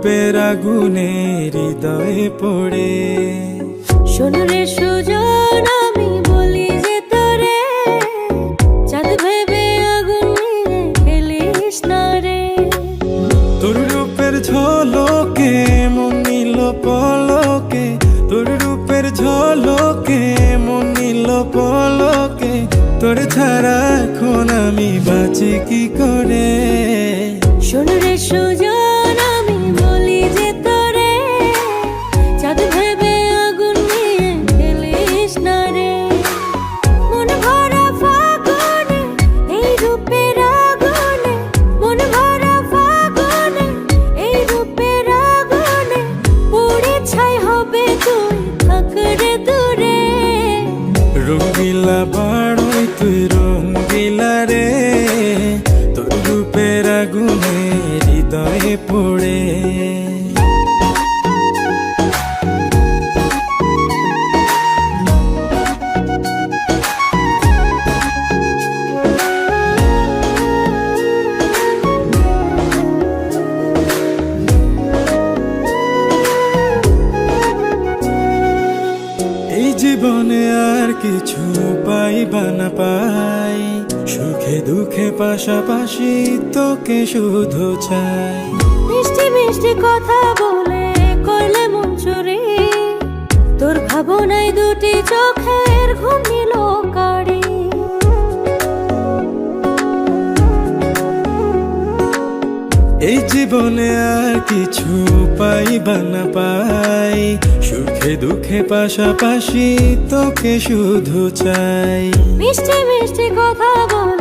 রূপের আগুনে হৃদয়ে পড়ে। শোন রে সুজন, আমি বলি যে তোরে, চাঁদ ভেবে আগুন নিয়ে খেলিস না রে। তোর রূপের ঝলকে মন নিল পলকে, তোর রূপের ঝলকে মন নিল পলকে। তোর ছাড়া এখন আমি বাঁচি কি করে। শোন রে সুজন, আমি বলি যে তোরে, চাঁদ ভেবে আগুন নিয়ে খেলিস না রে। মন ভরা ফাগুনে এই রূপের আগুনে, মন ভরা ফাগুনে এই রূপের আগুনে, পুড়ে ছাই হবে তুই থাক রে দূরে। রঙ্গিলা বাড়ই তুই রঙ্গিলা রে, তোর রূপের আগুনে হৃদয়ে পড়ে। এই জীবনে আর কিছু পাইবা না পাই, সুখে দুঃখে পাশাপাশি তোকে শুধু চাই। মিষ্টি মিষ্টি কথা বলে করলে মন চুরি, তোর ভাবনায় দুটি চোখের ঘুম নিল কারি। এই জীবনে আর কিছু পাইবা না পাই, সুখে দুঃখে পাশাপাশি তোকে শুধু চাই। মিষ্টি মিষ্টি কথা বলে